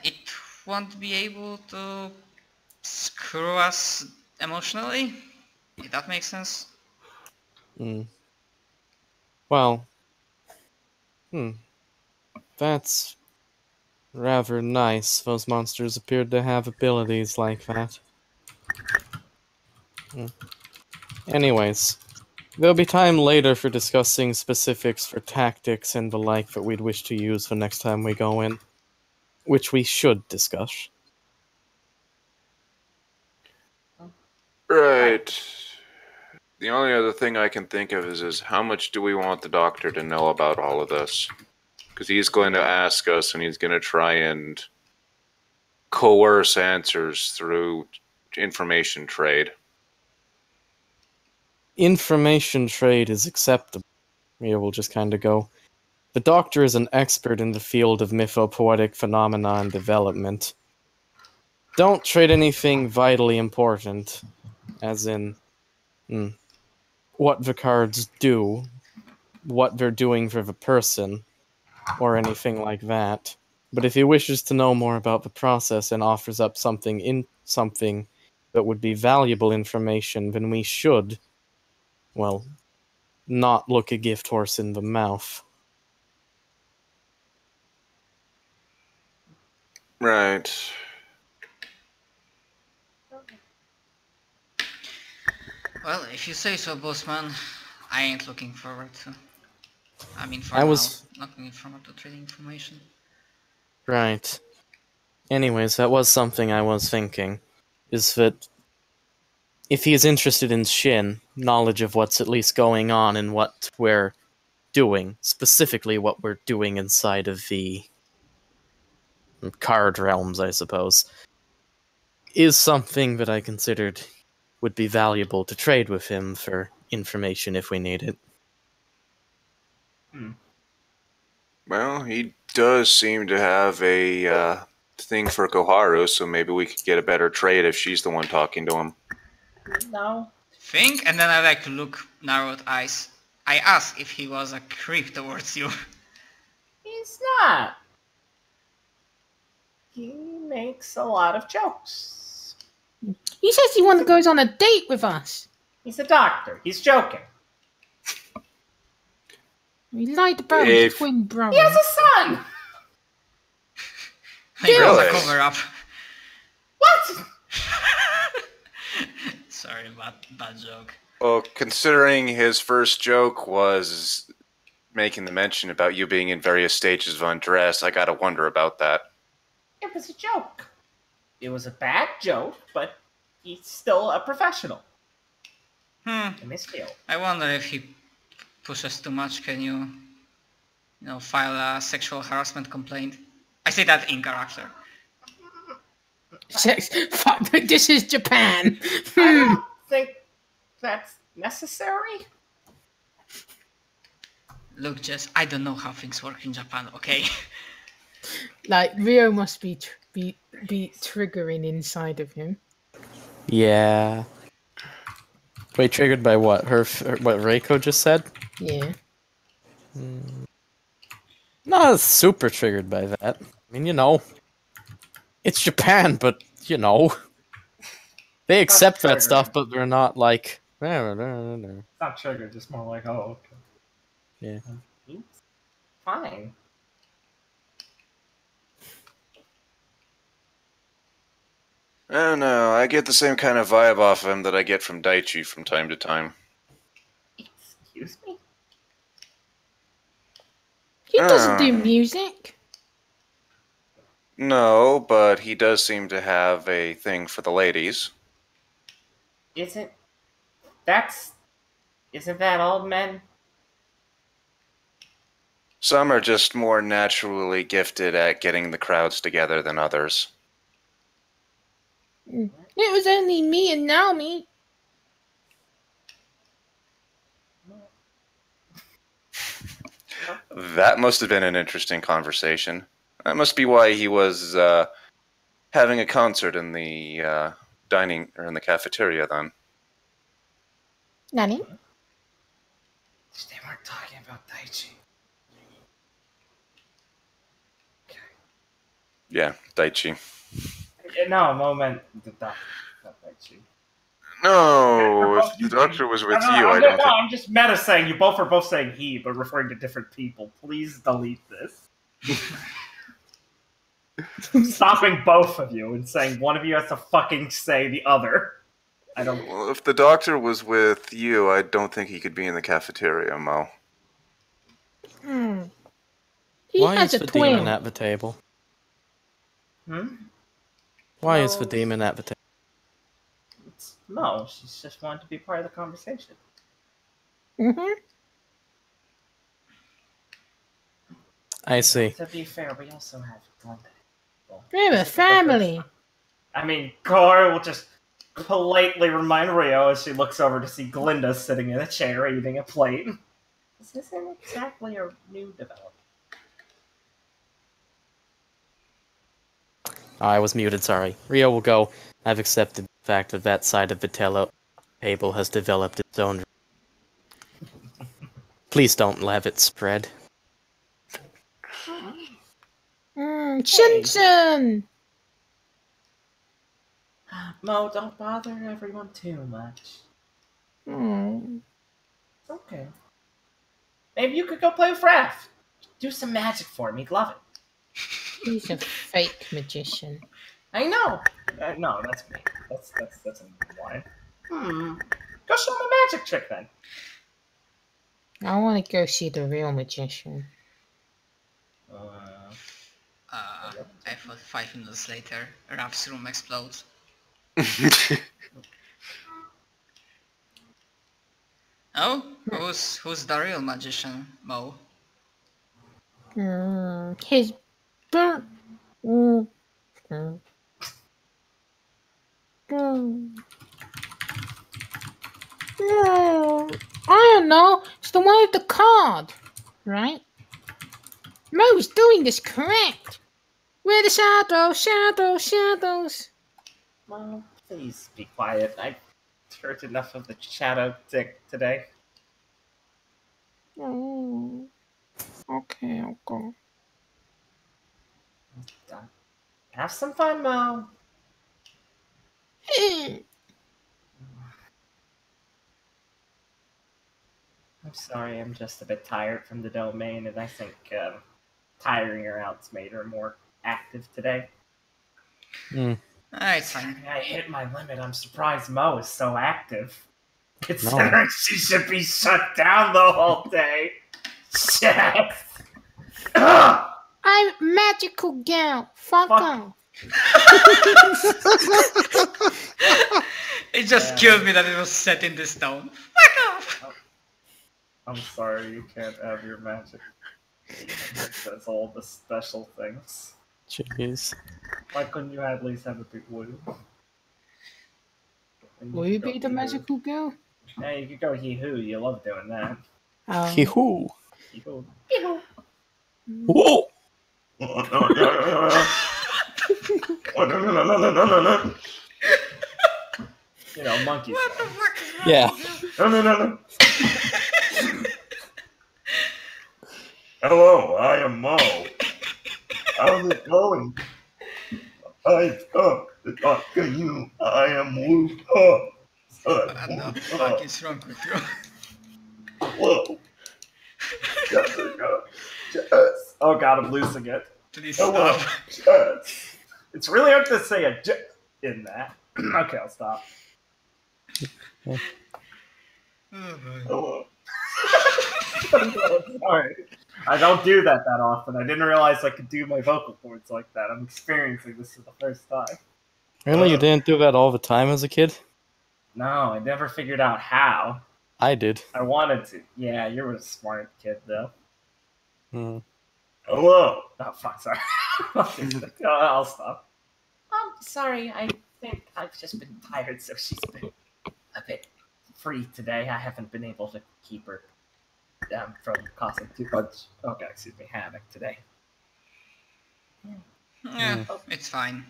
It won't be able to screw us emotionally, if that makes sense. Well, that's rather nice. Those monsters appeared to have abilities like that. Anyways, there'll be time later for discussing specifics for tactics and the like that we'd wish to use the next time we go in, which we should discuss. Right. The only other thing I can think of is how much do we want the doctor to know about all of this? Because he's going to ask us, and he's going to try and coerce answers through information trade. Information trade is acceptable. Here we'll just kind of go. The Doctor is an expert in the field of mythopoetic phenomena and development. Don't trade anything vitally important, as in what the cards do, what they're doing for the person, or anything like that. But if he wishes to know more about the process and offers up something that would be valuable information, then we should, well, not look a gift horse in the mouth. Right. Well, if you say so, bossman, I ain't looking forward to. I mean, for I now, was- not looking forward to trading information. Right. Anyways, that was something I was thinking, is that if he is interested in Shin, knowledge of what's at least going on and what we're doing, specifically what we're doing inside of the card realms, I suppose, is something that I considered would be valuable to trade with him for information if we need it. Well, he does seem to have a thing for Koharu, so maybe we could get a better trade if she's the one talking to him. No. Think, and then I like to look narrowed eyes. I asked if he was a creep towards you. He's not. He makes a lot of jokes. He says he wants to go on a date with us. He's a doctor. He's joking. He lied about his twin brother. He has a son! It was a Really? cover up. What? Sorry, bad joke. Well, considering his first joke was making the mention about you being in various stages of undress, I gotta wonder about that. It was a joke. It was a bad joke, but he's still a professional in this field. I wonder if he pushes too much. Can you file a sexual harassment complaint? I say that in character. Fuck, this is Japan. I don't think that's necessary. Look, Jess, I don't know how things work in Japan, okay? Like, Rio must be triggering inside of him. Yeah. Wait, triggered by what? What Reiko just said? Yeah. Not super triggered by that. I mean, it's Japan, but, they accept that stuff, but they're not like... It's not triggered, just more like, oh, okay. Yeah. He's fine. I don't know, I get the same kind of vibe off him that I get from Daichi from time to time. Excuse me? He doesn't do music. No, but he does seem to have a thing for the ladies. Isn't that all men? Some are just more naturally gifted at getting the crowds together than others. It was only me and Naomi. That must have been an interesting conversation. That must be why he was having a concert in the dining or in the cafeteria then. Nani? They weren't talking about Daichi. Okay. Yeah, Daichi. No, moment. The doctor. Not Daichi. No, if the doctor was with you, I don't think... I'm just meta saying you both are both saying he, but referring to different people. Please delete this. Stopping both of you and saying one of you has to fucking say the other. I don't. Well, if the doctor was with you, I don't think he could be in the cafeteria, Mo. He Why has is a the demon twin. at the table? No. Why is the demon at the table? No, she's just wanted to be part of the conversation. I see. To be fair, we also have Glenda. Well, We have a this is the first family. time. I mean, Cora will just politely remind Rio as she looks over to see Glinda sitting in a chair eating a plate. This isn't exactly a new development. I was muted, sorry. Rio will go. I've accepted the fact that that side of the table has developed its own... Please don't let it spread. Shin! Mo, don't bother everyone too much. It's okay. Maybe you could go play with Raph. Do some magic for him. He'd love it. He's a fake magician. I know. No, that's me. That's a line. Go show him a magic trick then. I want to go see the real magician. I thought 5 minutes later, Raph's room explodes. Oh, who's the real magician, Mo? His burnt. I don't know. It's the one with the card, right? Mo's doing this correct. We're the shadows. Well, please be quiet. I've heard enough of the shadow tick today. Okay, I'll go. Have some fun, Mo. I'm sorry, I'm just a bit tired from the domain, and I think tiring her out's made her more active today. It's fine. I hit my limit. I'm surprised Mo is so active. Considering she should be shut down the whole day. Shit. I'm magical gal. Fuck off. It just killed me that it was set in this stone. Fuck off! I'm sorry, you can't have your magic. It says all the special things. Jeez. Why couldn't you at least have a big woo? Will you be the magical girl? Yeah, you could go hee-hoo. You love doing that. Hee-hoo. Hee-hoo. Hee-hoo. Whoa! You know, monkey What the sound. fuck is wrong Yeah. with you? No. Hello, I am Mo. How's it going? I've come to talk to you. I am Woo. What the fuck is wrong with you? Hello. Jessica. Jess. Oh god, I'm losing it. Please Hello. stop. Jess. It's really hard to say a J in that. Okay, I'll stop. Oh, boy. Hello. Sorry. I don't do that often. I didn't realize I could do my vocal cords like that. I'm experiencing this for the first time. Really? You didn't do that all the time as a kid? No, I never figured out how. I did. I wanted to. Yeah, you're a smart kid, though. Hello. Oh, fuck, sorry. I'll stop. Sorry, I think I've just been tired, so she's been a bit free today. I haven't been able to keep her from causing too much, havoc today. Yeah, it's fine.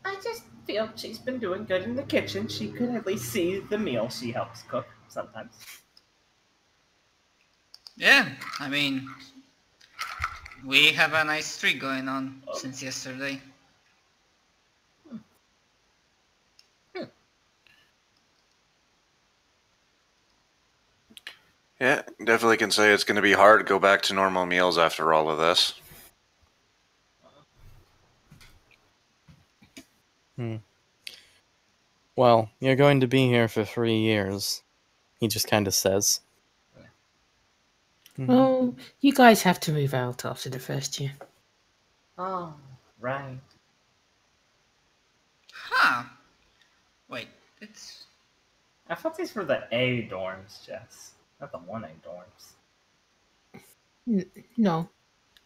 I just feel she's been doing good in the kitchen. She could at least see the meal she helps cook sometimes. Yeah, I mean, We have a nice streak going on since yesterday. Yeah, definitely can say it's going to be hard to go back to normal meals after all of this. Well, you're going to be here for 3 years, he just kind of says. Oh, you guys have to move out after the first year. Oh, right. Huh. Wait, it's... I thought these were the A dorms, Jess. Not the 1A dorms. No.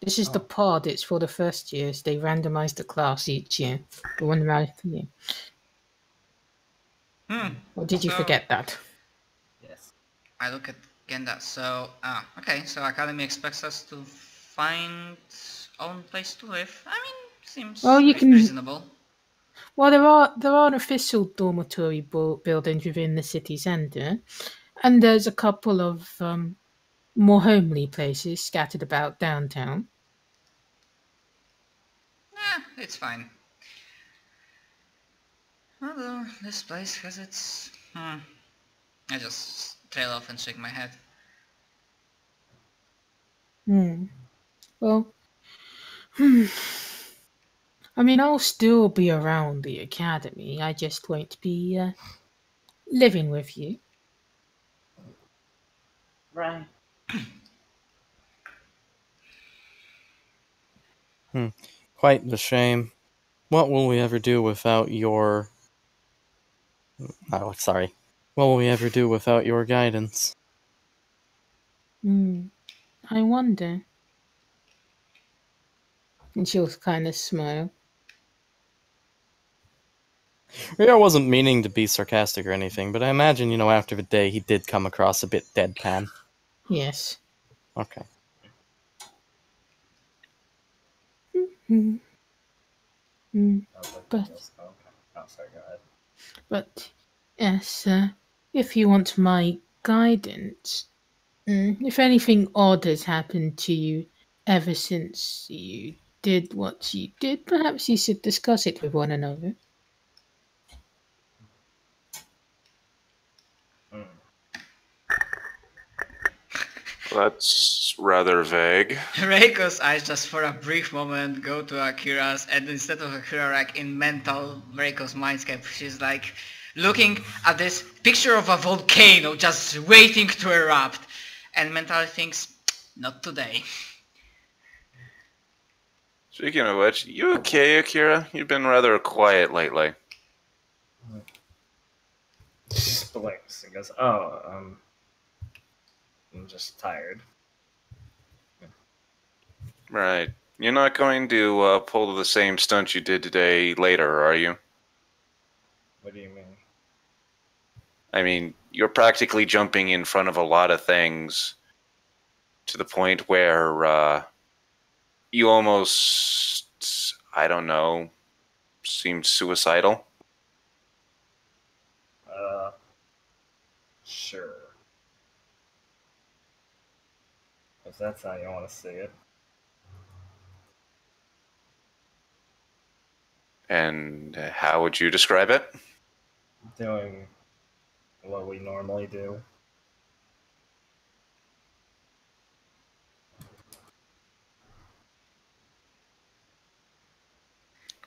This is the Oh. pod. It's for the first years. They randomize the class each year. The one right for you. Or did you So, forget that? Yes. I look at Genda, so... okay, so Academy expects us to find own place to live. I mean, seems Well, you can- reasonable. Well, there are official dormitory buildings within the city centre, and there's a couple of more homely places scattered about downtown. It's fine. Although, this place has its... I just trail off and shake my head. Well, I mean, I'll still be around the academy. I just won't be living with you. Right. Quite the shame. What will we ever do without your... Oh, sorry. What will we ever do without your guidance? I wonder. And she'll kind of smile. I wasn't meaning to be sarcastic or anything, but I imagine, after the day, he did come across a bit deadpan. Yes. Okay. Mm. Okay. But, Oh, sorry, go ahead. but yes, if you want my guidance, if anything odd has happened to you ever since you did what you did, perhaps you should discuss it with one another. That's rather vague. Reiko's eyes just for a brief moment go to Akira's, and instead of Akira, like in mental Reiko's mindscape, she's like looking at this picture of a volcano just waiting to erupt, and mentally thinks, not today. Speaking of which, you okay, Akira? You've been rather quiet lately. Just blinks and goes, oh, I'm just tired. Right. You're not going to pull the same stunt you did today later, are you? What do you mean? I mean, you're practically jumping in front of a lot of things to the point where you almost, I don't know, seemed suicidal. Sure. If that's how you want to see it. And how would you describe it? Doing what we normally do.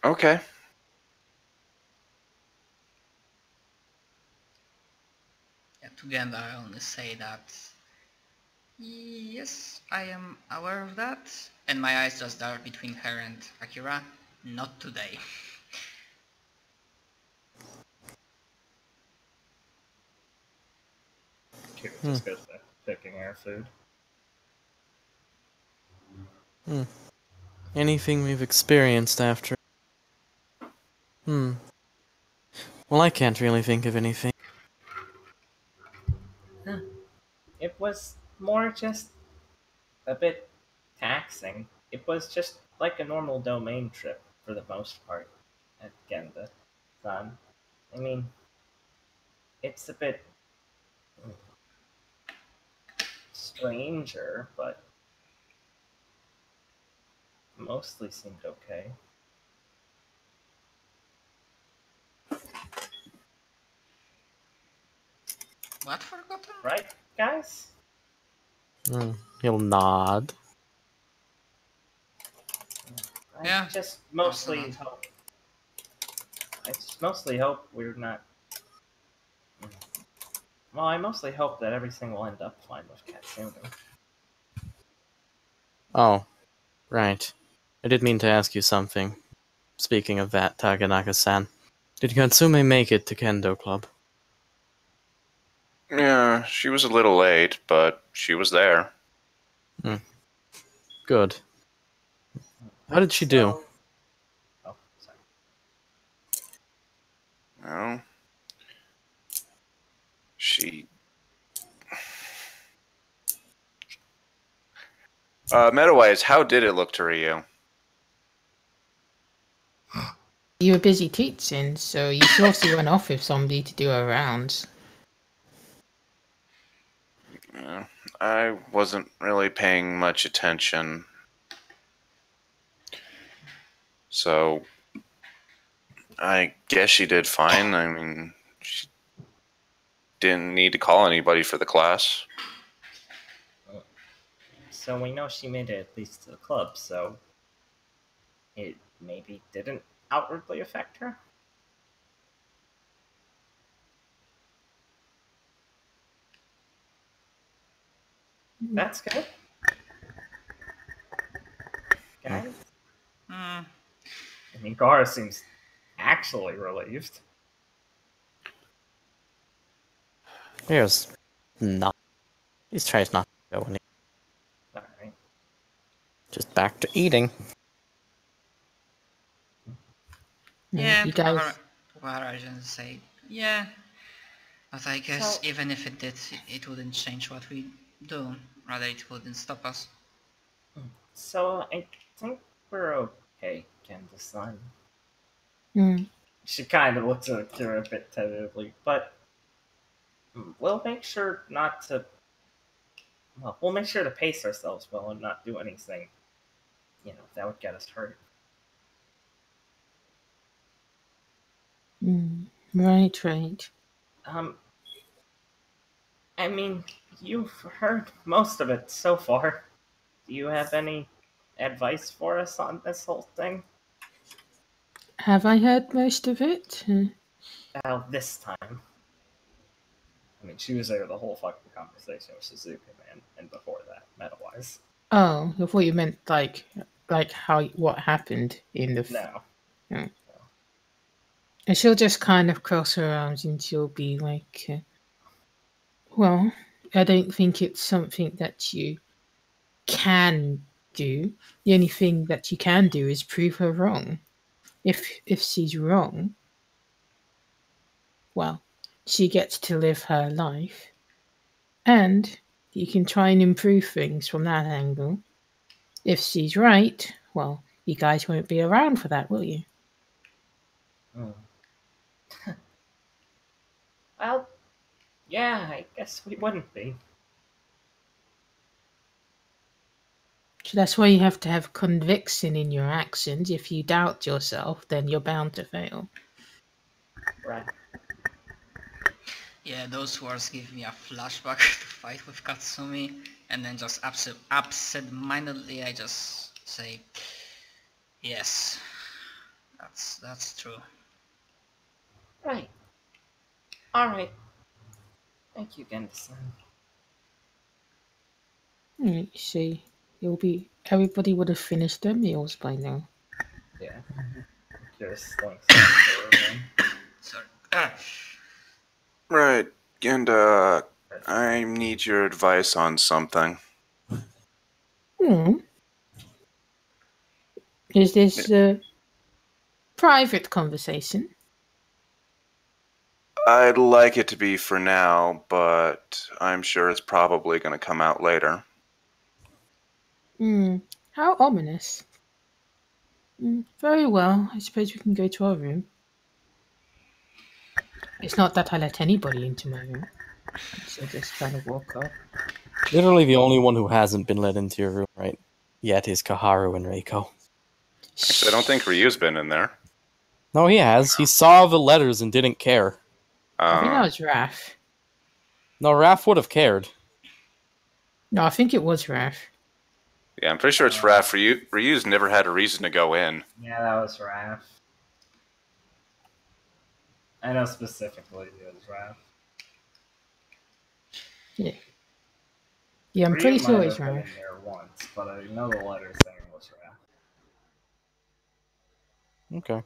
Okay. Yeah, to Genda I only say that yes, I am aware of that, and my eyes just dart between her and Akira. Not today. Kira just goes back to picking our food. Anything we've experienced after... Well, I can't really think of anything. It was more just a bit taxing. It was just like a normal domain trip for the most part at Genda. I mean, it's a bit stranger, but mostly seemed okay. What forgotten? Right, guys? He'll nod. I Yeah, just also mostly not. hope. I just mostly hope we're not. Well, I mostly hope that everything will end up fine with Katsumi. Oh, right. I did mean to ask you something. Speaking of that, Taganaka-san, did Katsume make it to Kendo Club? Yeah, she was a little late, but she was there. Good. How did she do? Oh, sorry. No. She. Meta-wise, how did it look to Ryu? You were busy teaching, so you sort of went off with somebody to do her rounds. Yeah, I wasn't really paying much attention. So, I guess she did fine. I mean, she didn't need to call anybody for the class. So we know she made it at least to the club, so it maybe didn't outwardly affect her? That's good. Guys? Hmm. I mean, Gara seems actually relieved. Here's not. He tries not to go any. Alright. Just back to eating. Yeah, You guys, Wahara didn't say yeah, but I guess So- even if it did, it wouldn't change what we do. Rather, it wouldn't stop us. So I think we're okay, Kenda-san. mm, She kind of looks at Akira a bit tentatively, but we'll make sure not to. Well, we'll make sure to pace ourselves well and not do anything, that would get us hurt. right. Um, I mean, you've heard most of it so far. Do you have any advice for us on this whole thing? Have I heard most of it? Well, this time. I mean, she was there the whole fucking conversation with Suzuki, man, and before that, meta-wise. Oh, I thought you meant like how what happened in the. No. And she'll just kind of cross her arms and she'll be like, "Well, I don't think it's something that you can do. The only thing that you can do is prove her wrong. If she's wrong, well, she gets to live her life, and you can try and improve things from that angle. If she's right, well, you guys won't be around for that, will you?" Mm. Well, yeah, I guess we wouldn't be. So that's why you have to have conviction in your actions. If you doubt yourself, then you're bound to fail. Right. Yeah, those words give me a flashback to fight with Katsumi, and then just absent-mindedly I just say, yes, that's true. Right. Alright. Thank you, Kenda-san. Alright, so everybody would have finished their meals by now. Yeah. Just slinks over again. Sorry. Right, and I need your advice on something. Is this a private conversation? I'd like it to be for now, but I'm sure it's probably going to come out later. How ominous. Very well, I suppose we can go to our room. It's not that I let anybody into my room. So just kind of walk up. Literally the only one who hasn't been let into your room right yet is Kaharu and Reiko. Actually, I don't think Ryu's been in there. No, he has. He saw the letters and didn't care. I think that Uh, was Raph. No, Raph would have cared. No, I think it was Raph. yeah, I'm pretty sure it's Raph. Ryu's never had a reason to go in. Yeah, that was Raph. I know specifically it was Raph. Yeah. Yeah, I'm Ryu pretty sure might it was have been Raph. in there once, but I know the letter saying was Raph. Okay.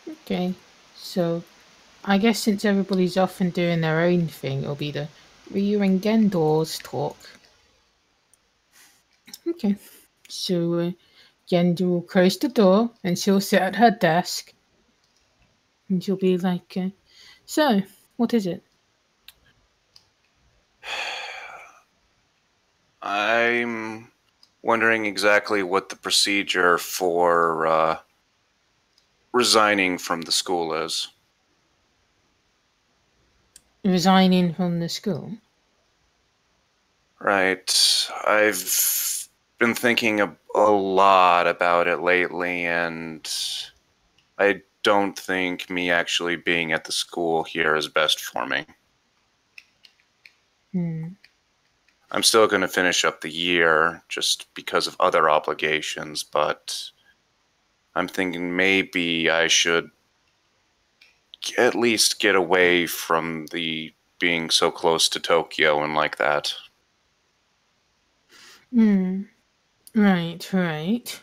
Okay, so I guess since everybody's off and doing their own thing, it'll be the Ryu and Gendor's talk. Okay, so Gendo will close the door and she'll sit at her desk and she'll be like, so, what is it? I'm wondering exactly what the procedure for resigning from the school is. Resigning from the school? Right. I've been thinking a lot about it lately, and I don't think me actually being at the school here is best for me. I'm still going to finish up the year just because of other obligations, but I'm thinking maybe I should at least get away from the being so close to Tokyo and like that. Right.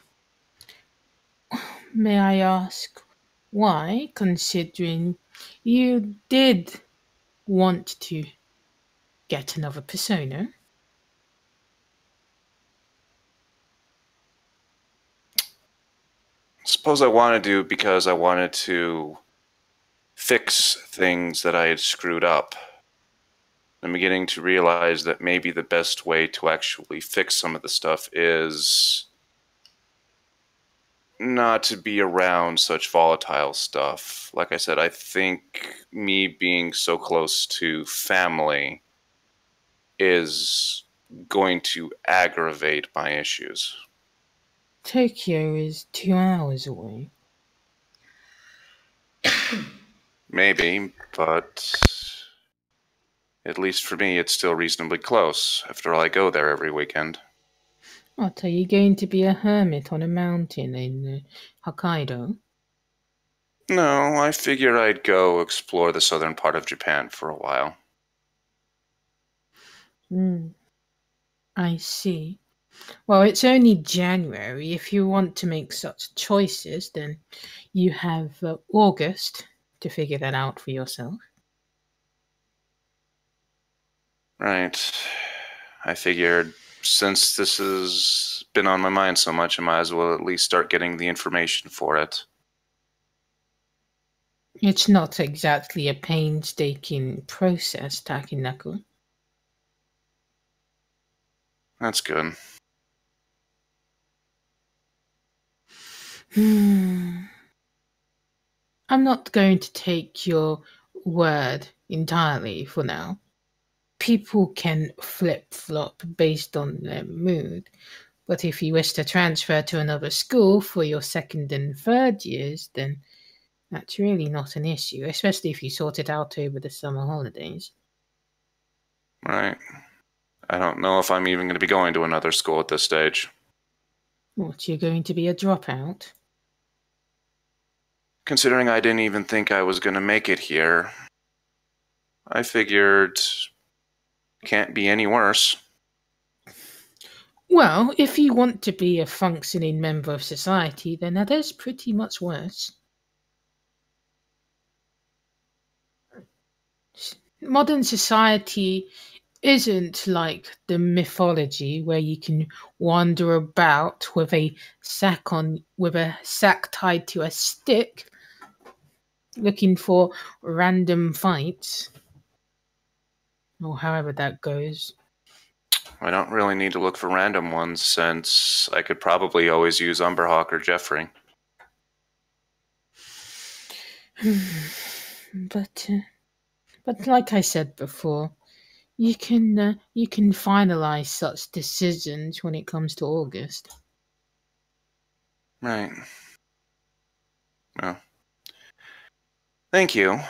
May I ask why, considering you did want to get another persona? Suppose I wanted to because I wanted to fix things that I had screwed up. I'm beginning to realize that maybe the best way to actually fix some of the stuff is not to be around such volatile stuff. Like I said, I think me being so close to family is going to aggravate my issues. Tokyo is 2 hours away. Maybe, but at least for me, it's still reasonably close. After all, I go there every weekend. What, are you going to be a hermit on a mountain in Hokkaido? No, I figure I'd go explore the southern part of Japan for a while. I see. Well, it's only January. If you want to make such choices, then you have August to figure that out for yourself. Right. I figured since this has been on my mind so much, I might as well at least start getting the information for it. It's not exactly a painstaking process, Takinako. That's good. I'm not going to take your word entirely for now. People can flip-flop based on their mood, but if you wish to transfer to another school for your second and third years, then that's really not an issue, especially if you sort it out over the summer holidays. Right. I don't know if I'm even going to be going to another school at this stage. What, you're going to be a dropout? Considering I didn't even think I was going to make it here, I figured can't be any worse. Well, if you want to be a functioning member of society, then that is pretty much worse. Modern society isn't like the mythology where you can wander about with a sack tied to a stick looking for random fights, or however that goes. I don't really need to look for random ones since I could probably always use Umberhawk or Jeffrey. But like I said before, You can finalize such decisions when it comes to August. Right. Well, thank you.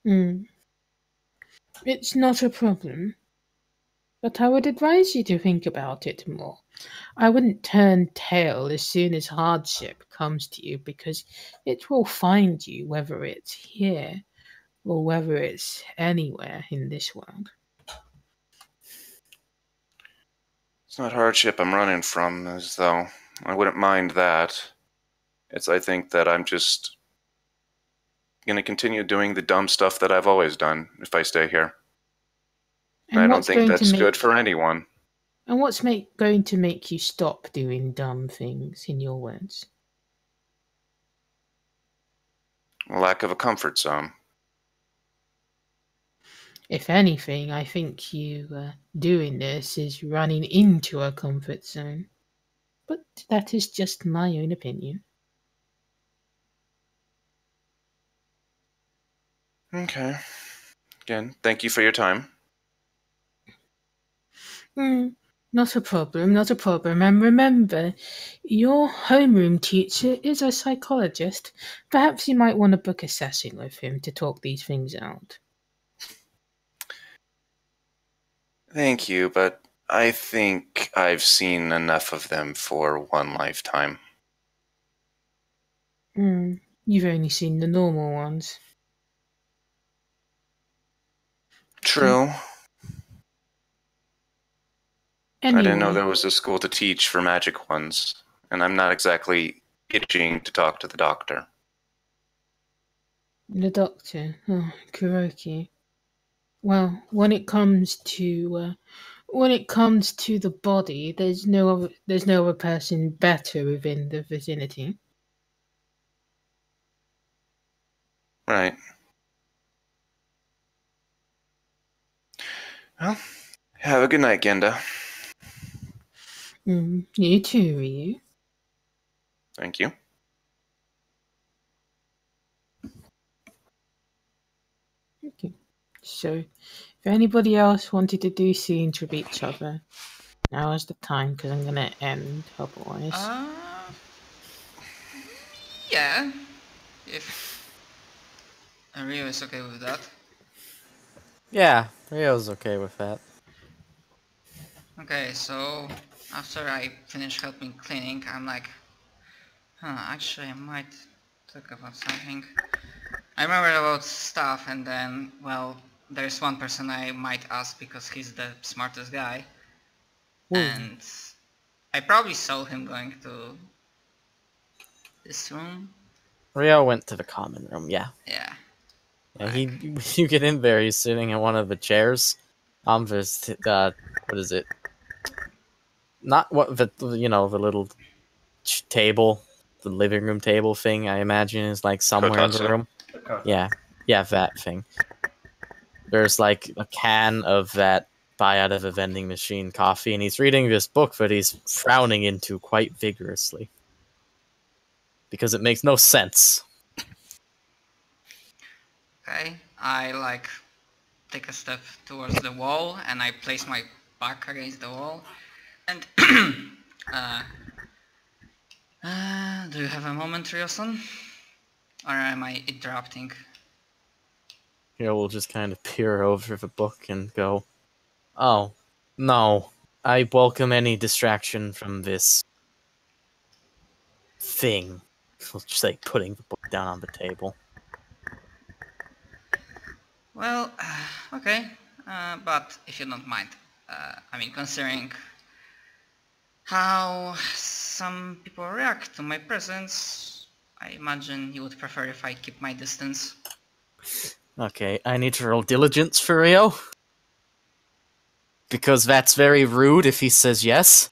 Hmm. It's not a problem, but I would advise you to think about it more. I wouldn't turn tail as soon as hardship comes to you because it will find you whether it's here or whether it's anywhere in this world. It's not hardship I'm running from, as though I wouldn't mind that. I think that I'm just gonna continue doing the dumb stuff that I've always done if I stay here. And I And don't what's think going to that's good make for anyone. and what's going to make you stop doing dumb things, in your words? A lack of a comfort zone. If anything, I think you doing this is running into a comfort zone. But that is just my own opinion. Okay. Again, thank you for your time. Not a problem, not a problem. And remember, your homeroom teacher is a psychologist. Perhaps you might want to book a session with him to talk these things out. Thank you, but I think I've seen enough of them for one lifetime. You've only seen the normal ones. True. Anyway, I didn't know there was a school to teach for magic ones, and I'm not exactly itching to talk to the doctor. the doctor, Kuroki. Well, when it comes to the body, there's no other person better within the vicinity. Right. Well, have a good night, Genda. You too, Ryu. Thank you. Okay. So, if anybody else wanted to do scenes with each other, now is the time because I'm gonna end otherwise. Yeah. If Rio is okay with that. Yeah, Rio's okay with that. Okay, so after I finish helping cleaning, I'm like, actually I might talk about something. I remember about stuff and then, well, there's one person I might ask because he's the smartest guy. And I probably saw him going to this room. Rio went to the common room, yeah. Yeah. And you get in there, he's sitting in one of the chairs. What is it? Not what the little table, the living room table thing. I imagine is like somewhere in the Kotatsu. room. Yeah, that thing. There's like a can of that buy out of a vending machine coffee, and he's reading this book that he's frowning into quite vigorously because it makes no sense. Okay, I take a step towards the wall and I place my back against the wall. And do you have a moment, Ryoson? Or am I interrupting? Here we'll just kind of peer over the book and go, "Oh, no. I welcome any distraction from this thing." We'll just like putting the book down on the table. Well, okay, but if you don't mind, considering how some people react to my presence, I imagine you would prefer if I keep my distance. Okay, I need to roll diligence for Rio. Because that's very rude if he says yes.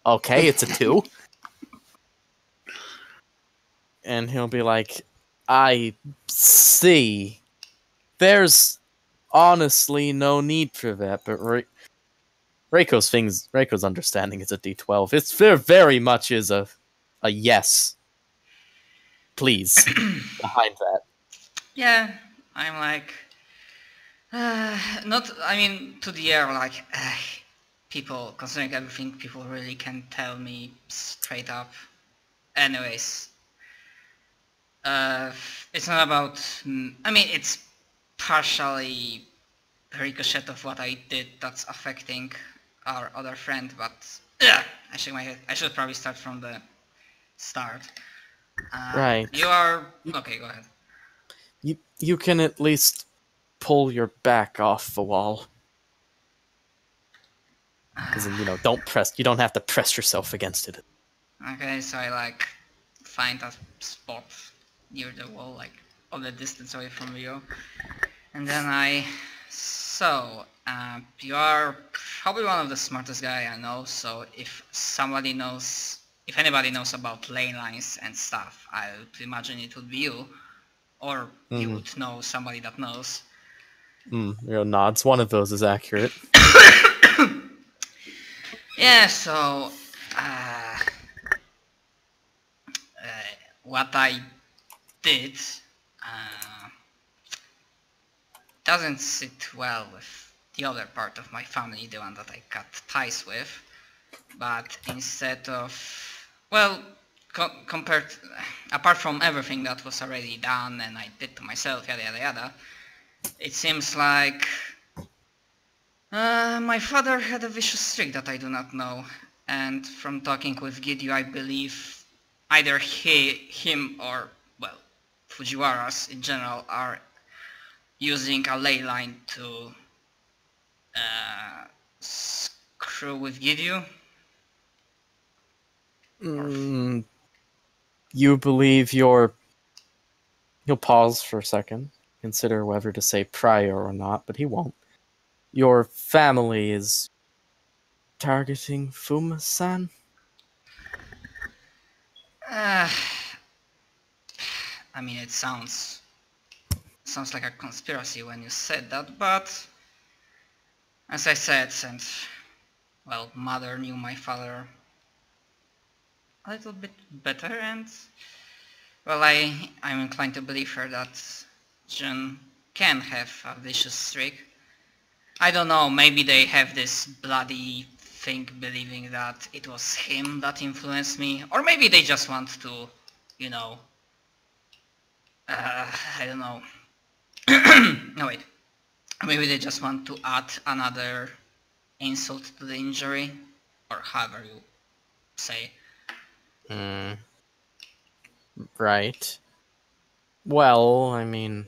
Okay, it's a 2. And he'll be like, I see. There's honestly no need for that, but Reiko's understanding is a D12. It's very much is a yes. Please. Behind that. Yeah, I'm like, Not, I mean, to the air, like, people, considering everything, people really can tell me straight up. Anyways, uh, it's not about, I mean, it's partially a ricochet of what I did that's affecting our other friend, but, I shake my head. I should probably start from the start. Right. You are, okay, go ahead. You can at least pull your back off the wall. As in, don't press. You don't have to press yourself against it. Okay, so I like find a spot near the wall, like all the distance away from you, and then you are probably one of the smartest guy I know. So if anybody knows about ley lines and stuff, I would imagine it would be you, or you would know somebody that knows. Nods. One of those is accurate. Yeah, so uh, what I did doesn't sit well with the other part of my family, the one that I cut ties with. But instead of, well, apart from everything that was already done and I did to myself, yada yada yada, it seems like my father had a vicious streak that I do not know. And from talking with Gidyu, I believe either him or, well, Fujiwaras in general are using a ley line to screw with Gidyu. You believe He'll pause for a second, consider whether to say prior or not, but he won't. Your family is targeting Fuma-san? I mean, it sounds like a conspiracy when you said that, but as I said, since, well, mother knew my father a little bit better, and, well, I'm inclined to believe her that Jun can have a vicious streak. I don't know, maybe they have this bloody thing believing that it was him that influenced me, or maybe they just want to, I don't know. No, wait. Maybe they just want to add another insult to the injury, or however you say. Right. Well, I mean,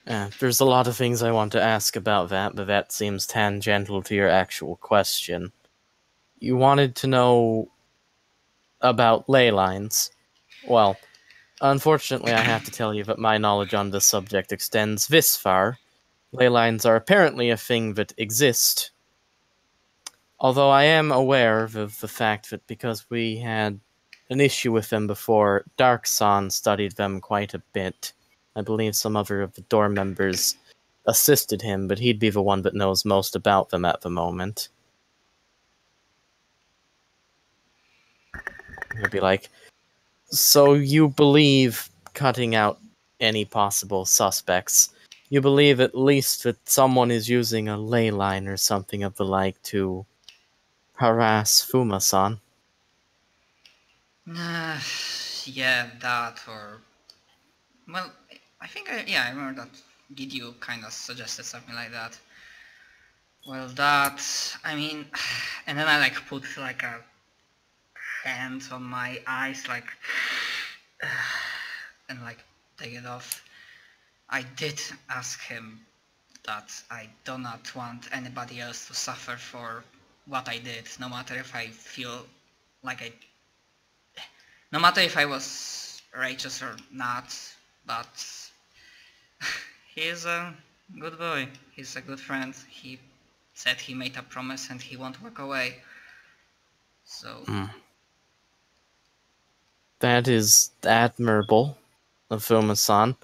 there's a lot of things I want to ask about that, but that seems tangential to your actual question. You wanted to know about ley lines. Well, unfortunately, I have to tell you that my knowledge on this subject extends this far. Ley lines are apparently a thing that exist. Although I am aware of the fact that because we had an issue with them before, Dark-san studied them quite a bit. I believe some other of the dorm members assisted him, but he'd be the one that knows most about them at the moment. He'd be like, so you believe, cutting out any possible suspects, you believe at least that someone is using a ley line or something of the like to harass Fuma-san? Yeah, that, or... Well, I think I remember that Gidyu kind of suggested something like that. Well, that, I mean, and then I like put like a hand on my eyes, like, and like take it off. I did ask him that I do not want anybody else to suffer for what I did, no matter if I feel like no matter if I was righteous or not, but he is a good boy, he's a good friend, he said he made a promise and he won't walk away, so... That is admirable of Fuma-san.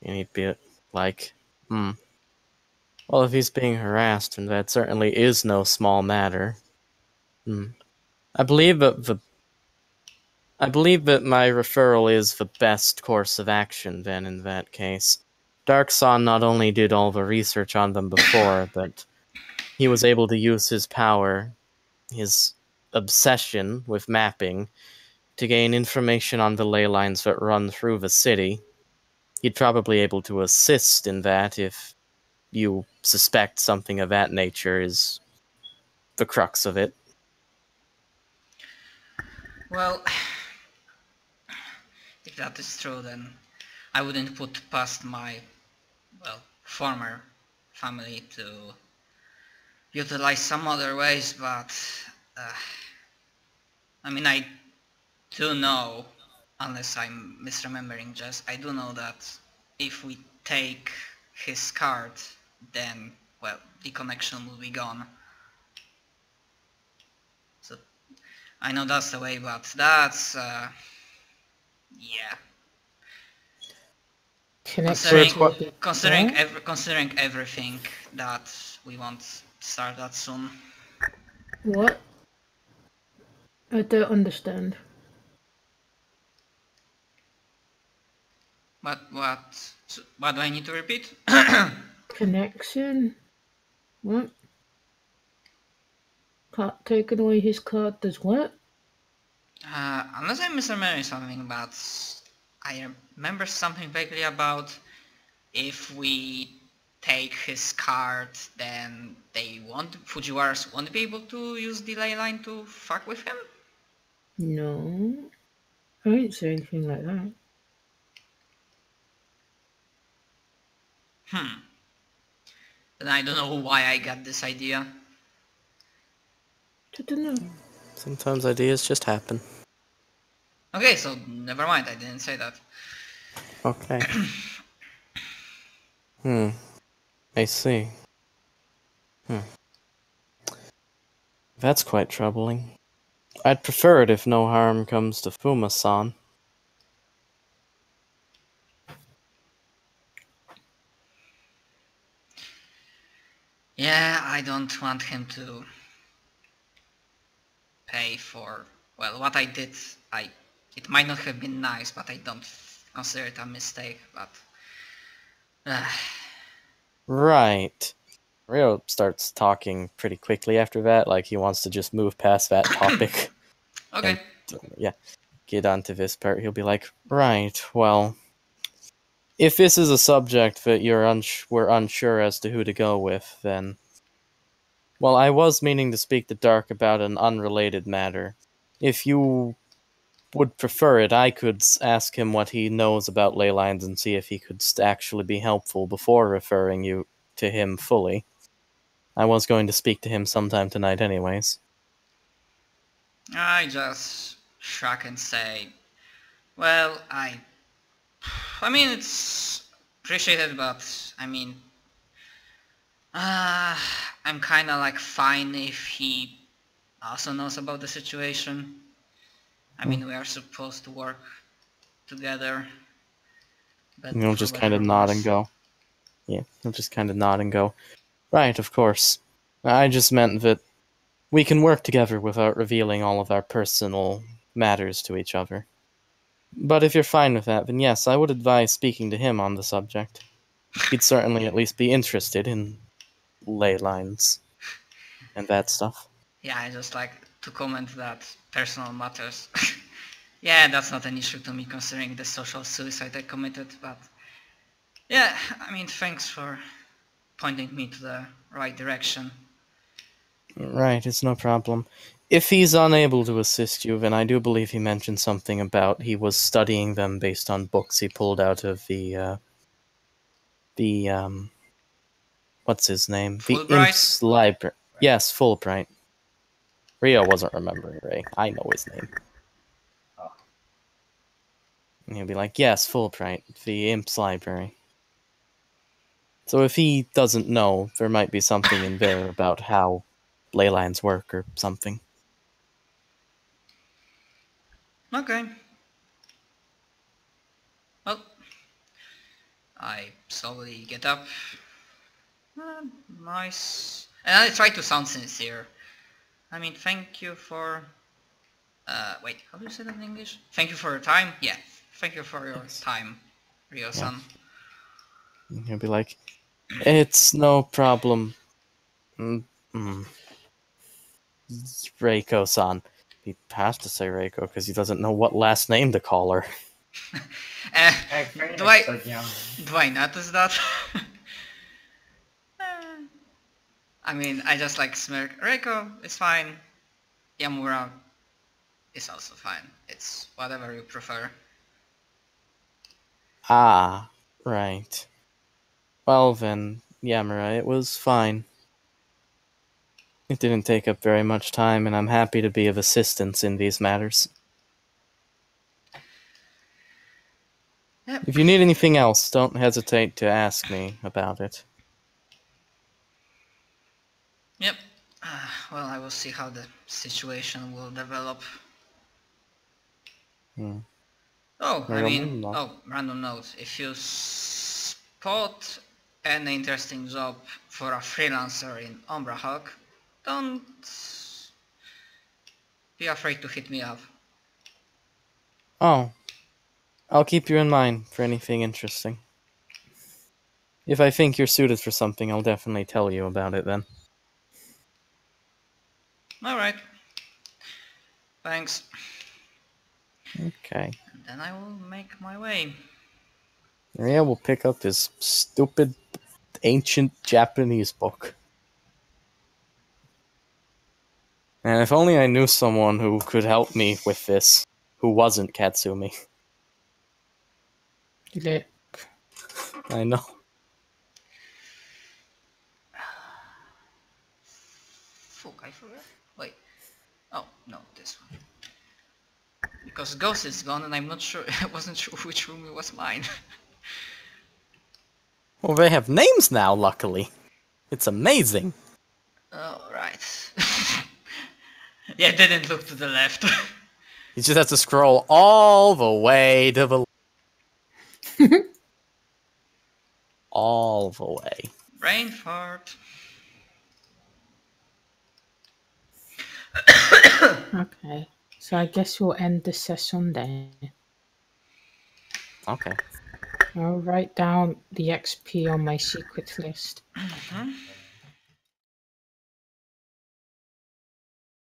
And he'd be like, well, if he's being harassed, and that certainly is no small matter. I believe that my referral is the best course of action, then, in that case. Darkson not only did all the research on them before, but he was able to use his power, his obsession with mapping, to gain information on the ley lines that run through the city. He'd probably able to assist in that if you suspect something of that nature is the crux of it. Well, if that is true, then I wouldn't put past my, well, former family to utilize some other ways, but I mean, I do know, unless I'm misremembering, just I do know that if we take his card, then, well, the connection will be gone. So I know that's the way, but that's yeah. Connection Considering to considering everything that we want to start that soon. what? I don't understand. What do I need to repeat? Connection? What? Taking away his card does what? Unless I'm misremembering something, but I remember something vaguely about if we take his card, then Fujiwaras won't be able to use the ley line to fuck with him? No. I didn't say anything like that. Then I don't know why I got this idea. I don't know. Sometimes ideas just happen. Okay, so never mind, I didn't say that. Okay. I see. That's quite troubling. I'd prefer it if no harm comes to Fuma-san. Yeah, I don't want him to pay for, well, what I did. It might not have been nice, but I don't consider it a mistake, but Right. Rio starts talking pretty quickly after that, like he wants to just move past that topic. okay. Yeah, get onto this part. He'll be like, right, well, if this is a subject that we're unsure as to who to go with, then... Well, I was meaning to speak to Dark about an unrelated matter. If you would prefer it, I could ask him what he knows about ley lines and see if he could actually be helpful before referring you to him fully. I was going to speak to him sometime tonight anyways. I just shrug and say, well, I mean, it's appreciated, but I mean, I'm kind of like fine if he also knows about the situation. I mean, we are supposed to work together. But He'll just kind of nod and go. Yeah, he'll just kind of nod and go. Right, of course. I just meant that we can work together without revealing all of our personal matters to each other. But if you're fine with that, then yes, I would advise speaking to him on the subject. He'd certainly at least be interested in ley lines and that stuff. Yeah, I just like to comment that personal matters. Yeah, that's not an issue to me considering the social suicide I committed, but yeah, I mean, thanks for pointing me to the right direction. Right, it's no problem. If he's unable to assist you, then I do believe he mentioned something about he was studying them based on books he pulled out of the what's his name? Fulbright? The Imp's library. Yes, Fulbright. Rio wasn't remembering Ray. I know his name. And he'll be like, yes, Fulbright, the Imp's library. So if he doesn't know, there might be something in there about how ley lines work or something. Okay. Well, I slowly get up. Nice. And I try to sound sincere. I mean, thank you for... wait, how do you say that in English? Thank you for your time? Yeah, thank you for your time, Rio-san. And he'll be like, "It's no problem. Reiko-san." He has to say Reiko because he doesn't know what last name to call her. Do I notice that? I mean, I just like smirk. Reiko is fine. Yamura is also fine. It's whatever you prefer. Ah, right. Well then, Yamura, it was fine. It didn't take up very much time, and I'm happy to be of assistance in these matters. Yep. If you need anything else, don't hesitate to ask me about it. Yep. Well, I will see how the situation will develop. Oh, I mean, random note. If you spot an interesting job for a freelancer in Umbra Hawk, don't be afraid to hit me up. Oh, I'll keep you in mind for anything interesting. If I think you're suited for something, I'll definitely tell you about it then. Alright. Thanks. Okay. And then I will make my way. Ria will pick up his stupid ancient Japanese book. And if only I knew someone who could help me with this, who wasn't Katsumi. Look. I know. Fuck, I forgot. Wait. Oh, no, this one. Because Ghost is gone and I'm not sure, I wasn't sure which room was mine. Well, they have names now, luckily. It's amazing. Oh, right. Yeah, didn't look to the left. You just have to scroll all the way to the... all the way. Brain fart. Okay. So I guess we'll end the session there. Okay. I'll write down the XP on my secret list. Mm-hmm.